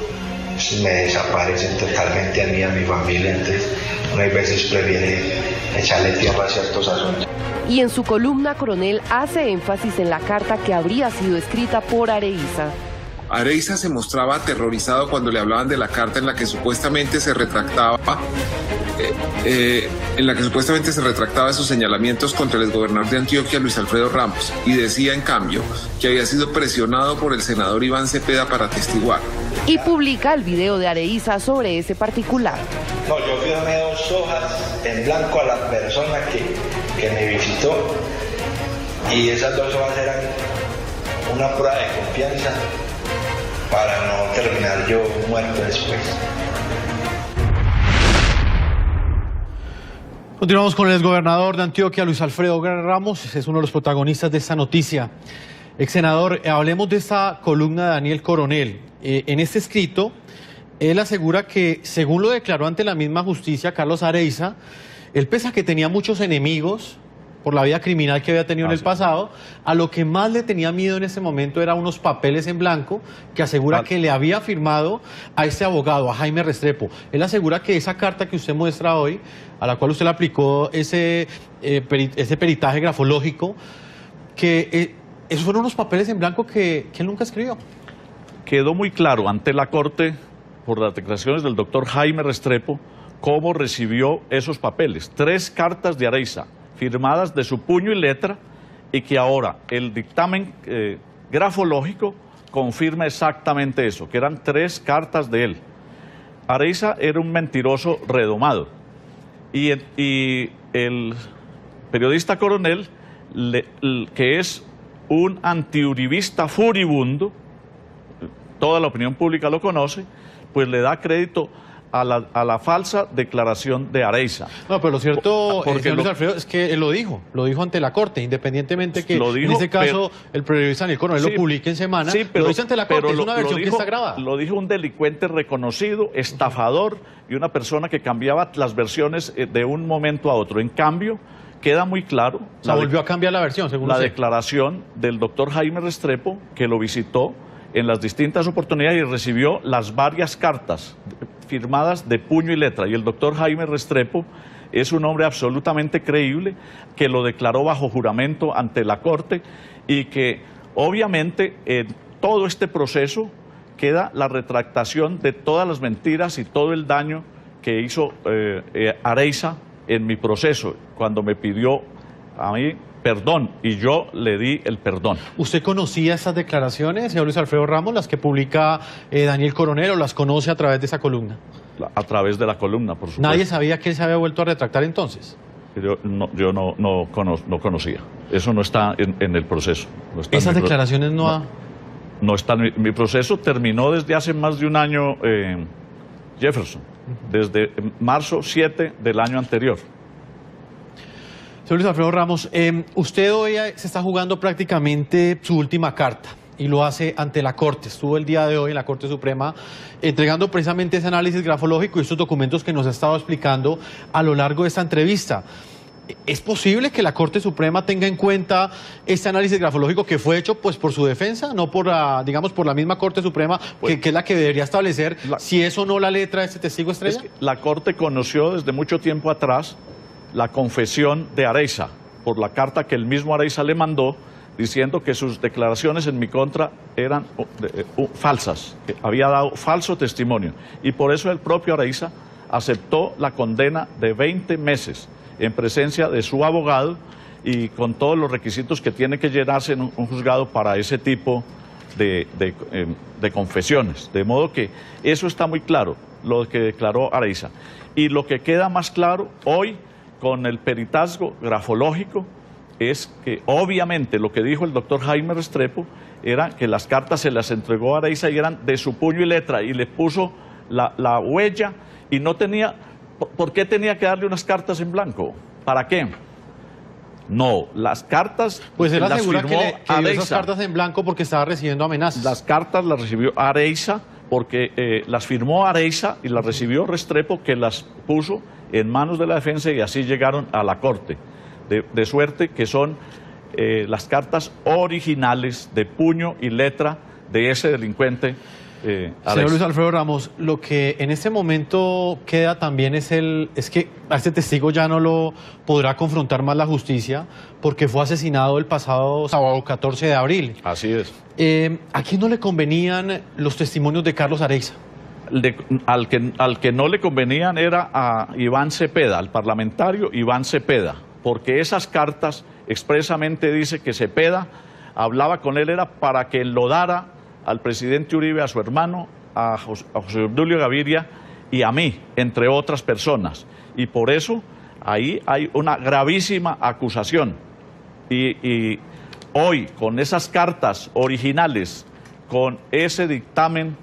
S9: me desaparecen totalmente a mí y a mi familia, entonces uno a veces prefiere echarle tierra a ciertos asuntos.
S11: Y en su columna, Coronel hace énfasis en la carta que habría sido escrita por Areiza.
S12: Areiza se mostraba aterrorizado cuando le hablaban de la carta en la que supuestamente se retractaba de sus señalamientos contra el exgobernador de Antioquia, Luis Alfredo Ramos, y decía en cambio que había sido presionado por el senador Iván Cepeda para atestiguar.
S11: Y publica el video de Areiza sobre ese particular.
S9: No, yo firmé 2 hojas en blanco a la persona que me visitó y esas 2 hojas eran una prueba de confianza para no terminar yo muerto después.
S5: Continuamos con el exgobernador de Antioquia, Luis Alfredo Ramos, es uno de los protagonistas de esta noticia. Ex senador, hablemos de esta columna de Daniel Coronel. En este escrito, él asegura que, según lo declaró ante la misma justicia Carlos Areiza, él pese a que tenía muchos enemigos por la vida criminal que había tenido en el pasado, a lo que más le tenía miedo en ese momento era unos papeles en blanco que asegura que le había firmado a este abogado, a Jaime Restrepo. Él asegura que esa carta que usted muestra hoy, a la cual usted le aplicó ese peritaje grafológico, que esos fueron unos papeles en blanco que él nunca escribió.
S3: Quedó muy claro ante la Corte, por las declaraciones del doctor Jaime Restrepo, cómo recibió esos papeles. 3 cartas de Areiza, firmadas de su puño y letra, y que ahora el dictamen grafológico confirma exactamente eso, que eran 3 cartas de él. Areiza era un mentiroso redomado, y el periodista Coronel, que es un antiuribista furibundo, toda la opinión pública lo conoce, pues le da crédito a la falsa declaración de Areiza.
S5: No, pero lo cierto, Luis Alfredo, es que él lo dijo ante la Corte, independientemente que en este caso el periodista Daniel Coronel lo publique en Semana, sí, pero lo dice ante la Corte, es una versión que está grabada.
S3: Lo dijo un delincuente reconocido, estafador y una persona que cambiaba las versiones de un momento a otro. En cambio, queda muy claro...
S5: volvió a cambiar la versión, según
S3: la declaración del doctor Jaime Restrepo, que lo visitó en las distintas oportunidades y recibió las varias cartas firmadas de puño y letra, y el doctor Jaime Restrepo es un hombre absolutamente creíble, que lo declaró bajo juramento ante la Corte, y que obviamente en todo este proceso queda la retractación de todas las mentiras y todo el daño que hizo Areiza en mi proceso, cuando me pidió a mí perdón, y yo le di el perdón.
S5: ¿Usted conocía esas declaraciones, señor Luis Alfredo Ramos, las que publica Daniel Coronel, o las conoce a través de esa columna?
S3: A través de la columna, por supuesto.
S5: ¿Nadie sabía que él se había vuelto a retractar entonces?
S3: Yo no conocía. Eso no está en el proceso. No está
S5: ¿Esas declaraciones
S3: no están? Mi proceso terminó desde hace más de un año, Jefferson, desde marzo 7 del año anterior.
S5: Señor Luis Alfredo Ramos, usted hoy se está jugando prácticamente su última carta, y lo hace ante la Corte. Estuvo el día de hoy en la Corte Suprema entregando precisamente ese análisis grafológico y estos documentos que nos ha estado explicando a lo largo de esta entrevista. ¿Es posible que la Corte Suprema tenga en cuenta este análisis grafológico que fue hecho pues por su defensa, no por por la misma Corte Suprema, que es la que debería establecer si es o no la letra de este testigo estrella?
S3: Es que la Corte conoció desde mucho tiempo atrás la confesión de Areiza por la carta que el mismo Areiza le mandó, diciendo que sus declaraciones en mi contra eran falsas, que había dado falso testimonio, y por eso el propio Areiza aceptó la condena de 20 meses en presencia de su abogado y con todos los requisitos que tiene que llenarse en un juzgado para ese tipo de confesiones. De modo que eso está muy claro, lo que declaró Areiza. Y lo que queda más claro hoy con el peritazgo grafológico es que obviamente lo que dijo el doctor Jaime Restrepo era que las cartas se las entregó a Areiza y eran de su puño y letra, y le puso la huella, y no tenía... ¿Por qué tenía que darle unas cartas en blanco? ¿Para qué? No, las cartas
S5: pues él
S3: las
S5: asegura
S3: firmó
S5: que dio
S3: Areiza.
S5: esas cartas en blanco porque estaba recibiendo amenazas.
S3: Las cartas las recibió Areiza porque las firmó Areiza y las recibió Restrepo, que las puso en manos de la defensa, y así llegaron a la Corte. De suerte que son las cartas originales de puño y letra de ese delincuente.
S5: Señor Luis Alfredo Ramos, lo que en este momento queda también es que a este testigo ya no lo podrá confrontar más la justicia, porque fue asesinado el pasado sábado 14 de abril.
S3: Así es.
S5: ¿A quién no le convenían los testimonios de Carlos Areiza?
S3: Al que no le convenían era a Iván Cepeda, al parlamentario Iván Cepeda, porque esas cartas expresamente dice que Cepeda hablaba con él era para que enlodara al presidente Uribe, a su hermano, a José Obdulio Gaviria y a mí, entre otras personas. Y por eso ahí hay una gravísima acusación. Y hoy, con esas cartas originales, con ese dictamen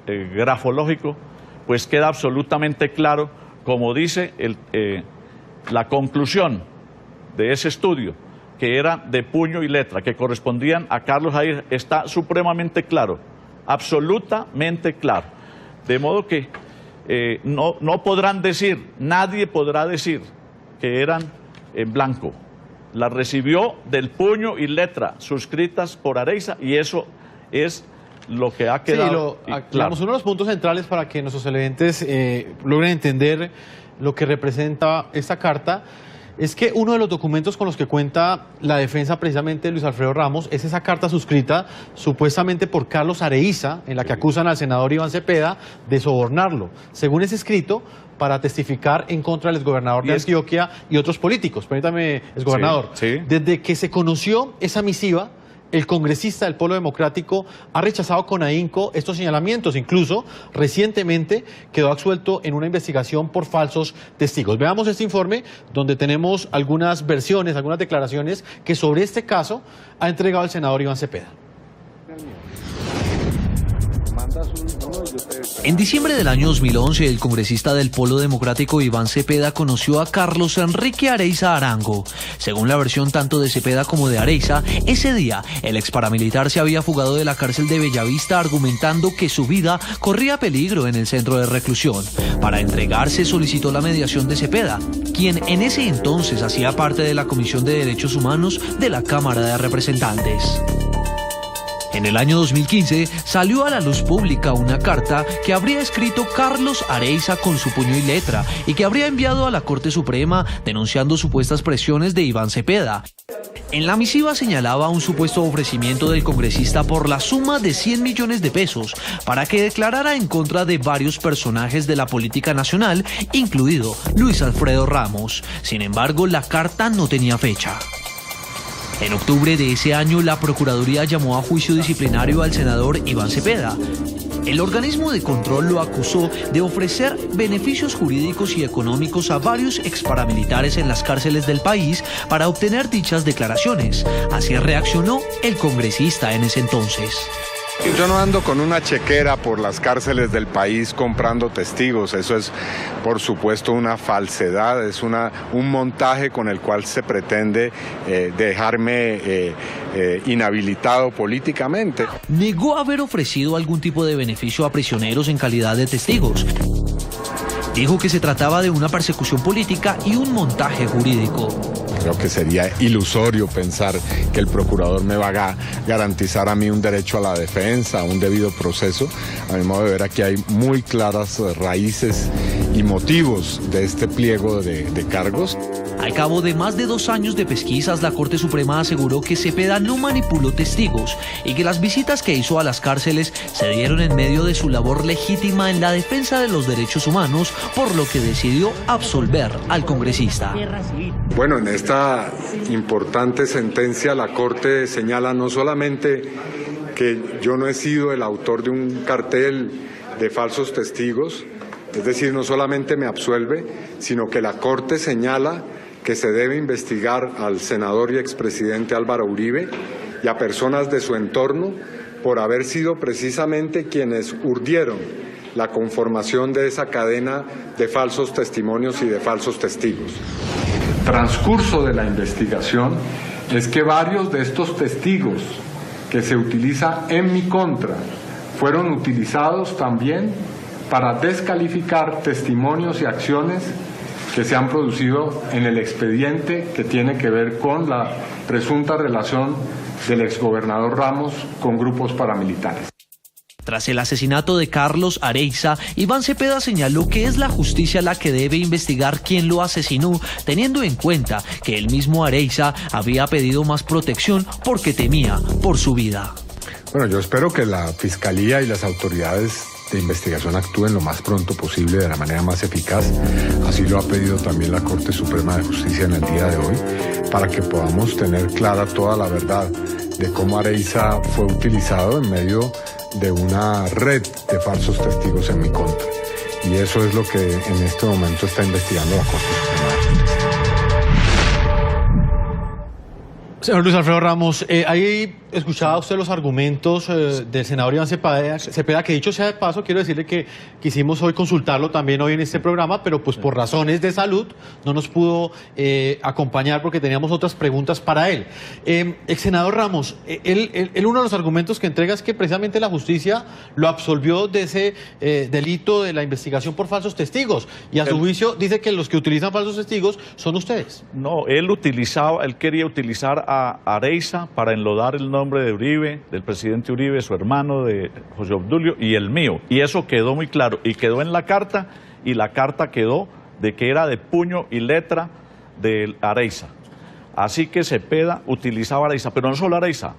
S3: grafológico, pues queda absolutamente claro, como dice la conclusión de ese estudio, que era de puño y letra, que correspondían a Carlos Areiza, está supremamente claro, absolutamente claro. De modo que no podrán decir, nadie podrá decir que eran en blanco. Las recibió del puño y letra, suscritas por Areiza, y eso es lo que ha quedado
S5: claro. Uno de los puntos centrales para que nuestros televidentes logren entender lo que representa esta carta es que uno de los documentos con los que cuenta la defensa precisamente de Luis Alfredo Ramos es esa carta suscrita supuestamente por Carlos Areiza, en la que acusan al senador Iván Cepeda de sobornarlo, según ese escrito, para testificar en contra del exgobernador de Antioquia y otros políticos. Permítame, exgobernador.
S3: Sí.
S5: Desde que se conoció esa misiva, el congresista del Polo Democrático ha rechazado con ahínco estos señalamientos. Incluso, recientemente quedó absuelto en una investigación por falsos testigos. Veamos este informe donde tenemos algunas versiones, algunas declaraciones que sobre este caso ha entregado el senador Iván Cepeda.
S13: En diciembre del año 2011, el congresista del Polo Democrático Iván Cepeda conoció a Carlos Enrique Areiza Arango. Según la versión tanto de Cepeda como de Areiza, ese día el ex paramilitar se había fugado de la cárcel de Bellavista argumentando que su vida corría peligro en el centro de reclusión. Para entregarse solicitó la mediación de Cepeda, quien en ese entonces hacía parte de la Comisión de Derechos Humanos de la Cámara de Representantes. En el año 2015 salió a la luz pública una carta que habría escrito Carlos Areiza con su puño y letra y que habría enviado a la Corte Suprema denunciando supuestas presiones de Iván Cepeda. En la misiva señalaba un supuesto ofrecimiento del congresista por la suma de 100 millones de pesos para que declarara en contra de varios personajes de la política nacional, incluido Luis Alfredo Ramos. Sin embargo, la carta no tenía fecha. En octubre de ese año, la Procuraduría llamó a juicio disciplinario al senador Iván Cepeda. El organismo de control lo acusó de ofrecer beneficios jurídicos y económicos a varios exparamilitares en las cárceles del país para obtener dichas declaraciones. Así reaccionó el congresista en ese entonces.
S2: Yo no ando con una chequera por las cárceles del país comprando testigos. Eso es, por supuesto, una falsedad, es un montaje con el cual se pretende dejarme inhabilitado políticamente.
S13: Negó haber ofrecido algún tipo de beneficio a prisioneros en calidad de testigos. Dijo que se trataba de una persecución política y un montaje jurídico.
S2: Creo que sería ilusorio pensar que el procurador me va a garantizar a mí un derecho a la defensa, a un debido proceso. A mi modo de ver, aquí hay muy claras raíces y motivos de este pliego de cargos.
S13: Al cabo de más de 2 años de pesquisas, la Corte Suprema aseguró que Cepeda no manipuló testigos y que las visitas que hizo a las cárceles se dieron en medio de su labor legítima en la defensa de los derechos humanos, por lo que decidió absolver al congresista.
S2: Bueno, en esta importante sentencia la Corte señala no solamente que yo no he sido el autor de un cartel de falsos testigos, es decir, no solamente me absuelve, sino que la Corte señala que se debe investigar al senador y expresidente Álvaro Uribe y a personas de su entorno por haber sido precisamente quienes urdieron la conformación de esa cadena de falsos testimonios y de falsos testigos. Transcurso de la investigación es que varios de estos testigos que se utilizan en mi contra fueron utilizados también para descalificar testimonios y acciones que se han producido en el expediente que tiene que ver con la presunta relación del exgobernador Ramos con grupos paramilitares.
S13: Tras el asesinato de Carlos Areiza, Iván Cepeda señaló que es la justicia la que debe investigar quién lo asesinó, teniendo en cuenta que el mismo Areiza había pedido más protección porque temía por su vida.
S2: Bueno, yo espero que la Fiscalía y las autoridades de investigación actúen lo más pronto posible, de la manera más eficaz. Así lo ha pedido también la Corte Suprema de Justicia en el día de hoy, para que podamos tener clara toda la verdad de cómo Areiza fue utilizado en medio de una red de falsos testigos en mi contra. Y eso es lo que en este momento está investigando la Corte Suprema de Justicia.
S5: Señor Luis Alfredo Ramos, ahí escuchaba usted los argumentos del senador Iván Cepeda, que dicho sea de paso, quiero decirle que quisimos hoy consultarlo también hoy en este programa, pero pues por razones de salud no nos pudo acompañar porque teníamos otras preguntas para él. Ex senador Ramos, uno de los argumentos que entrega es que precisamente la justicia lo absolvió de ese delito de la investigación por falsos testigos, y a su juicio dice que los que utilizan falsos testigos son ustedes.
S3: No, él quería utilizar a Areiza para enlodar el nombre de Uribe, del presidente Uribe, su hermano, de José Obdulio, y el mío. Y eso quedó muy claro, y quedó en la carta, y la carta quedó de que era de puño y letra de Areiza. Así que Cepeda utilizaba a Areiza, pero no solo Areiza,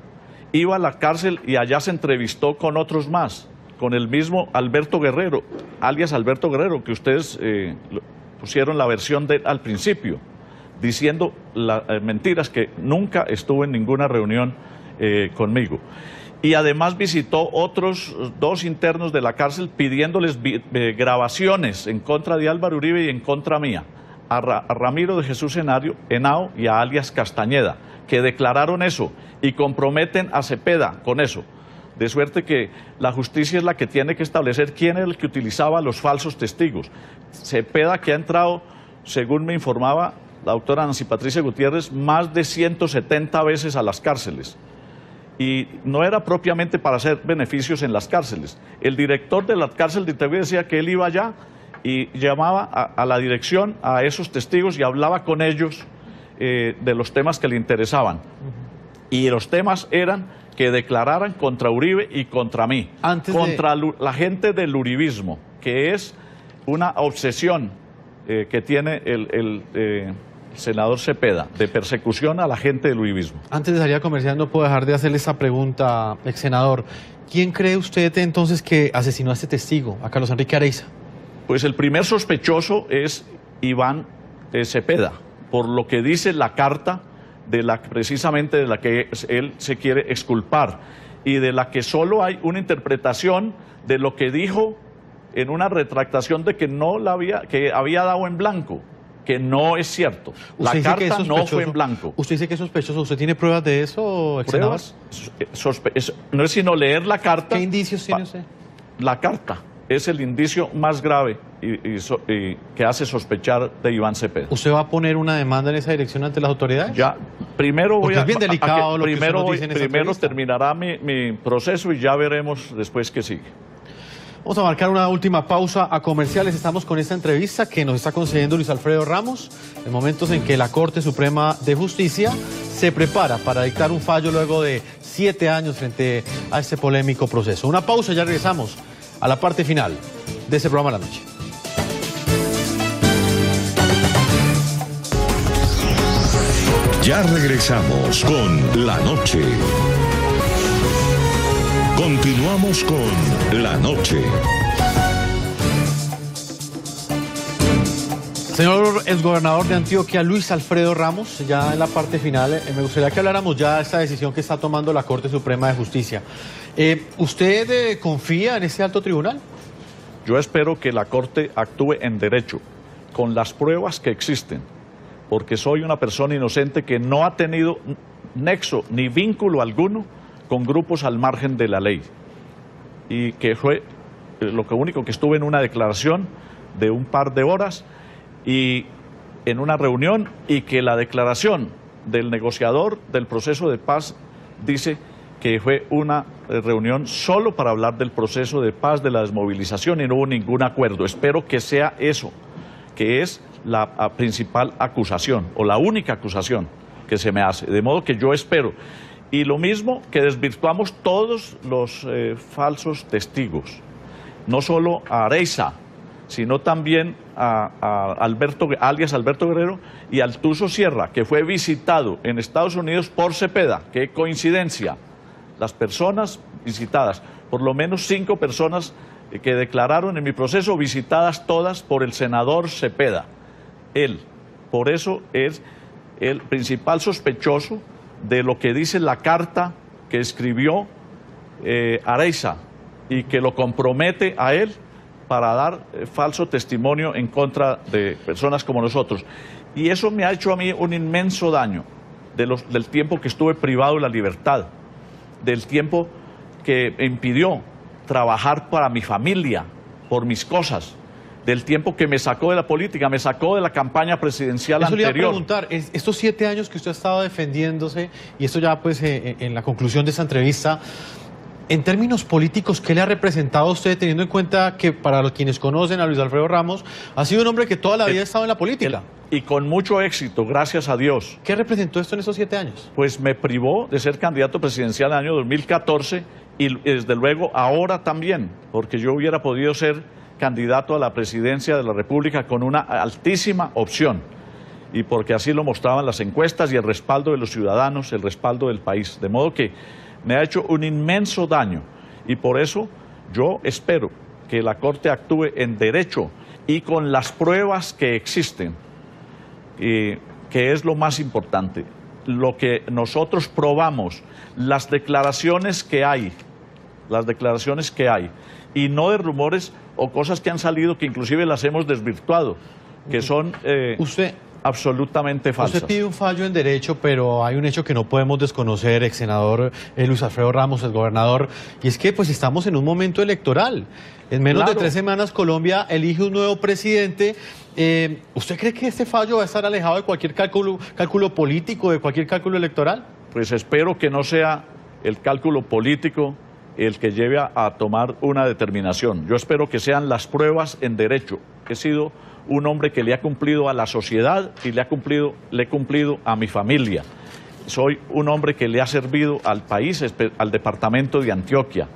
S3: iba a la cárcel y allá se entrevistó con otros más, con el mismo Alberto Guerrero, alias Alberto Guerrero, que ustedes pusieron la versión de al principio, diciendo mentiras, que nunca estuvo en ninguna reunión conmigo. Y además visitó otros 2 internos de la cárcel pidiéndoles grabaciones en contra de Álvaro Uribe y en contra mía, a Ramiro de Jesús Henao y a alias Castañeda, que declararon eso y comprometen a Cepeda con eso. De suerte que la justicia es la que tiene que establecer quién es el que utilizaba los falsos testigos. Cepeda, que ha entrado, según me informaba la doctora Nancy Patricia Gutiérrez, más de 170 veces a las cárceles. Y no era propiamente para hacer beneficios en las cárceles. El director de la cárcel de Itagüí decía que él iba allá y llamaba a la dirección a esos testigos y hablaba con ellos de los temas que le interesaban. Y los temas eran que declararan contra Uribe y contra mí, contra la gente del uribismo, que es una obsesión que tiene el senador Cepeda, de persecución a la gente del uribismo.
S5: Antes de salir a comercial no puedo dejar de hacerle esa pregunta, ex senador. ¿Quién cree usted entonces que asesinó a este testigo, a Carlos Enrique Areiza?
S3: Pues el primer sospechoso es Iván Cepeda, por lo que dice la carta precisamente de la que él se quiere exculpar y de la que solo hay una interpretación de lo que dijo en una retractación de que que había dado en blanco, que no es cierto. La carta no fue en blanco.
S5: ¿Usted dice que es sospechoso? ¿Usted tiene pruebas de eso, ex senador?
S3: ¿Pruebas? No es sino leer la carta.
S5: ¿Qué indicios tiene usted?
S3: La carta es el indicio más grave y que hace sospechar de Iván Cepeda.
S5: ¿Usted va a poner una demanda en esa dirección ante las autoridades?
S3: Ya, primero voy a...
S5: es bien delicado
S3: primero terminará mi proceso y ya veremos después qué sigue.
S5: Vamos a marcar una última pausa a comerciales. Estamos con esta entrevista que nos está concediendo Luis Alfredo Ramos en momentos en que la Corte Suprema de Justicia se prepara para dictar un fallo luego de 7 años frente a este polémico proceso. Una pausa, ya regresamos a la parte final de este programa de la noche.
S4: Ya regresamos con La Noche. Continuamos con La Noche.
S5: Señor exgobernador de Antioquia, Luis Alfredo Ramos, ya en la parte final, me gustaría que habláramos ya de esta decisión que está tomando la Corte Suprema de Justicia. ¿Usted confía en este alto tribunal?
S3: Yo espero que la Corte actúe en derecho, con las pruebas que existen, porque soy una persona inocente que no ha tenido nexo ni vínculo alguno con grupos al margen de la ley, y que fue lo único que estuve en una declaración de un par de horas y en una reunión, y que la declaración del negociador del proceso de paz dice que fue una reunión solo para hablar del proceso de paz, de la desmovilización, y no hubo ningún acuerdo. Espero que sea eso, que es la principal acusación o la única acusación que se me hace, de modo que yo espero. Y lo mismo, que desvirtuamos todos los falsos testigos, no solo a Areiza, sino también a alias Alberto Guerrero y al Tuzo Sierra, que fue visitado en Estados Unidos por Cepeda. Qué coincidencia. Las personas visitadas, por lo menos 5 personas que declararon en mi proceso, visitadas todas por el senador Cepeda. Él, por eso es el principal sospechoso de lo que dice la carta que escribió Areiza y que lo compromete a él para dar falso testimonio en contra de personas como nosotros. Y eso me ha hecho a mí un inmenso daño del tiempo que estuve privado de la libertad, del tiempo que me impidió trabajar para mi familia, por mis cosas, del tiempo que me sacó de la política, me sacó de la campaña presidencial anterior.
S5: Le iba a preguntar, estos 7 años que usted ha estado defendiéndose, y esto ya pues en la conclusión de esta entrevista, en términos políticos, ¿qué le ha representado a usted, teniendo en cuenta que para los quienes conocen a Luis Alfredo Ramos, ha sido un hombre que toda la vida ha estado en la política?
S3: Y con mucho éxito, gracias a Dios.
S5: ¿Qué representó esto en esos 7 años?
S3: Pues me privó de ser candidato presidencial en el año 2014 y desde luego ahora también, porque yo hubiera podido ser candidato a la presidencia de la República con una altísima opción, y porque así lo mostraban las encuestas y el respaldo de los ciudadanos, el respaldo del país. De modo que me ha hecho un inmenso daño, y por eso yo espero que la Corte actúe en derecho y con las pruebas que existen, que es lo más importante, lo que nosotros probamos, las declaraciones que hay, y no de rumores o cosas que han salido que inclusive las hemos desvirtuado, que son absolutamente falsas.
S5: Usted pide un fallo en derecho, pero hay un hecho que no podemos desconocer, ex senador Luis Alfredo Ramos, el gobernador, y es que pues estamos en un momento electoral. En menos de 3 semanas Colombia elige un nuevo presidente. ¿Usted cree que este fallo va a estar alejado de cualquier cálculo político, de cualquier cálculo electoral?
S3: Pues espero que no sea el cálculo político el que lleve a tomar una determinación. Yo espero que sean las pruebas en derecho. He sido un hombre que le ha cumplido a la sociedad y le he cumplido a mi familia. soy un hombre que le ha servido al país, al departamento de Antioquia.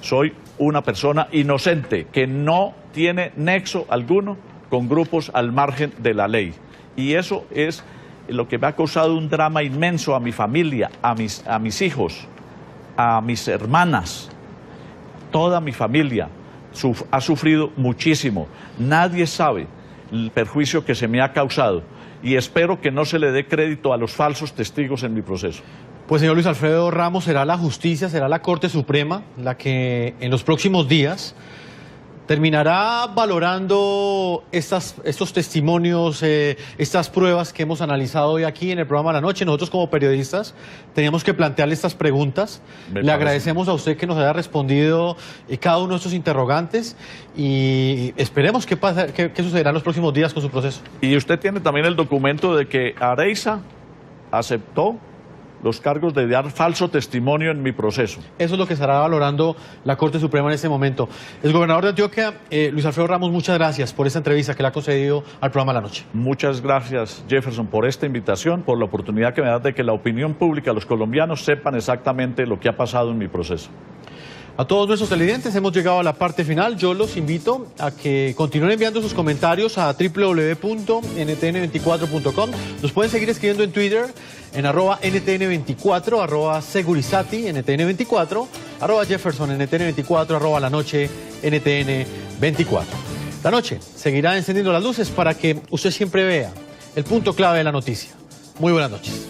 S3: Soy una persona inocente que no tiene nexo alguno con grupos al margen de la ley. Y eso es lo que me ha causado un drama inmenso a mi familia, a mis hijos, a mis hermanas. Toda mi familia ha sufrido muchísimo. Nadie sabe el perjuicio que se me ha causado y espero que no se le dé crédito a los falsos testigos en mi proceso.
S5: Pues señor Luis Alfredo Ramos, será la justicia, será la Corte Suprema la que en los próximos días terminará valorando estos testimonios, estas pruebas que hemos analizado hoy aquí en el programa La Noche. Nosotros como periodistas teníamos que plantearle estas preguntas. Le agradecemos a usted que nos haya respondido cada uno de estos interrogantes y esperemos qué sucederá en los próximos días con su proceso.
S3: Y usted tiene también el documento de que Areiza aceptó los cargos de dar falso testimonio en mi proceso.
S5: Eso es lo que estará valorando la Corte Suprema en este momento. El gobernador de Antioquia, Luis Alfredo Ramos, muchas gracias por esta entrevista que le ha concedido al programa La Noche.
S3: Muchas gracias, Jefferson, por esta invitación, por la oportunidad que me da de que la opinión pública, los colombianos, sepan exactamente lo que ha pasado en mi proceso.
S5: A todos nuestros televidentes hemos llegado a la parte final. Yo los invito a que continúen enviando sus comentarios a www.ntn24.com. Nos pueden seguir escribiendo en Twitter en @NTN24, @Segurizati, NTN24, @Jefferson, NTN24, La Noche, NTN24. La Noche seguirá encendiendo las luces para que usted siempre vea el punto clave de la noticia. Muy buenas noches.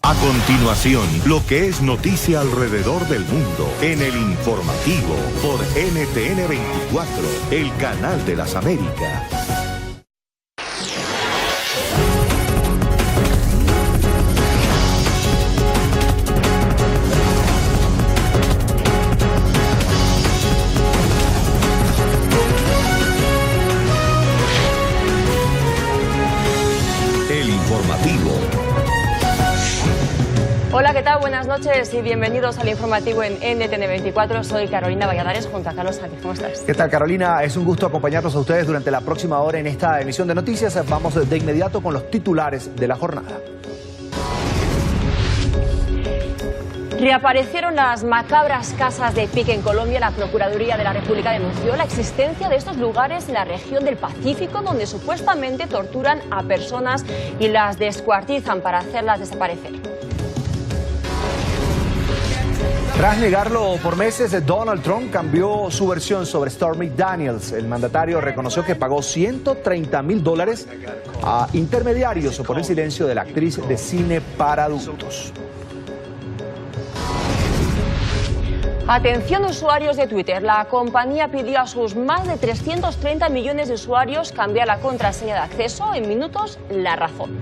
S4: A continuación, lo que es noticia alrededor del mundo en el informativo por NTN 24, el canal de las Américas. El informativo.
S14: Hola, ¿qué tal? Buenas noches y bienvenidos al informativo en NTN 24. Soy Carolina Valladares junto a Carlos Sánchez. ¿Cómo estás?
S15: ¿Qué tal, Carolina? Es un gusto acompañarnos a ustedes durante la próxima hora en esta emisión de noticias. Vamos de inmediato con los titulares de la jornada.
S14: Reaparecieron las macabras casas de pique en Colombia. La Procuraduría de la República denunció la existencia de estos lugares en la región del Pacífico, donde supuestamente torturan a personas y las descuartizan para hacerlas desaparecer.
S15: Tras negarlo por meses, Donald Trump cambió su versión sobre Stormy Daniels. El mandatario reconoció que pagó $130,000 a intermediarios por el silencio de la actriz de cine para adultos.
S14: Atención, usuarios de Twitter. La compañía pidió a sus más de 330 millones de usuarios cambiar la contraseña de acceso en minutos. La razón.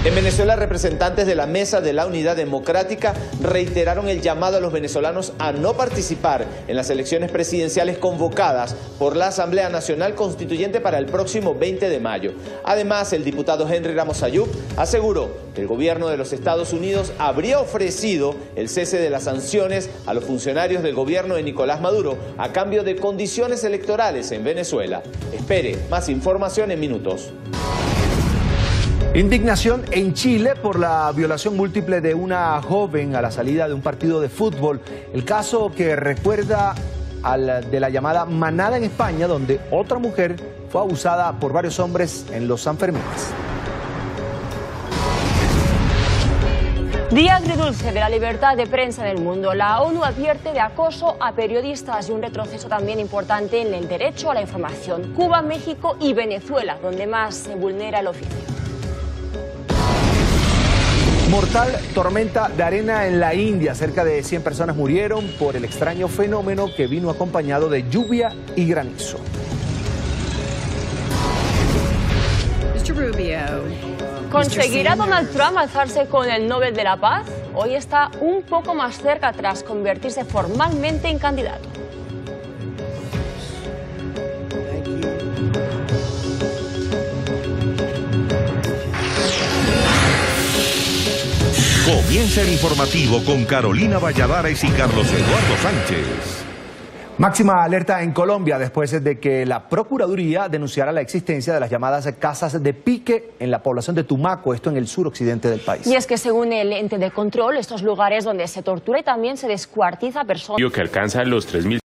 S16: En Venezuela, representantes de la Mesa de la Unidad Democrática reiteraron el llamado a los venezolanos a no participar en las elecciones presidenciales convocadas por la Asamblea Nacional Constituyente para el próximo 20 de mayo. Además, el diputado Henry Ramos Ayub aseguró que el gobierno de los Estados Unidos habría ofrecido el cese de las sanciones a los funcionarios del gobierno de Nicolás Maduro a cambio de condiciones electorales en Venezuela. Espere más información en minutos.
S15: Indignación en Chile por la violación múltiple de una joven a la salida de un partido de fútbol. El caso que recuerda de la llamada manada en España, donde otra mujer fue abusada por varios hombres en los Sanfermines.
S14: Día agridulce de la libertad de prensa en el mundo. La ONU advierte de acoso a periodistas y un retroceso también importante en el derecho a la información. Cuba, México y Venezuela, donde más se vulnera el oficio.
S15: Mortal tormenta de arena en la India. Cerca de 100 personas murieron por el extraño fenómeno que vino acompañado de lluvia y granizo.
S14: ¿Conseguirá Donald Trump alzarse con el Nobel de la Paz? Hoy está un poco más cerca tras convertirse formalmente en candidato.
S4: Comienza el informativo con Carolina Valladares y Carlos Eduardo Sánchez.
S15: Máxima alerta en Colombia después de que la Procuraduría denunciara la existencia de las llamadas casas de pique en la población de Tumaco, esto en el suroccidente del país.
S14: Y es que según el ente de control, estos lugares donde se tortura y también se descuartiza personas.
S17: Que alcanza los 3.000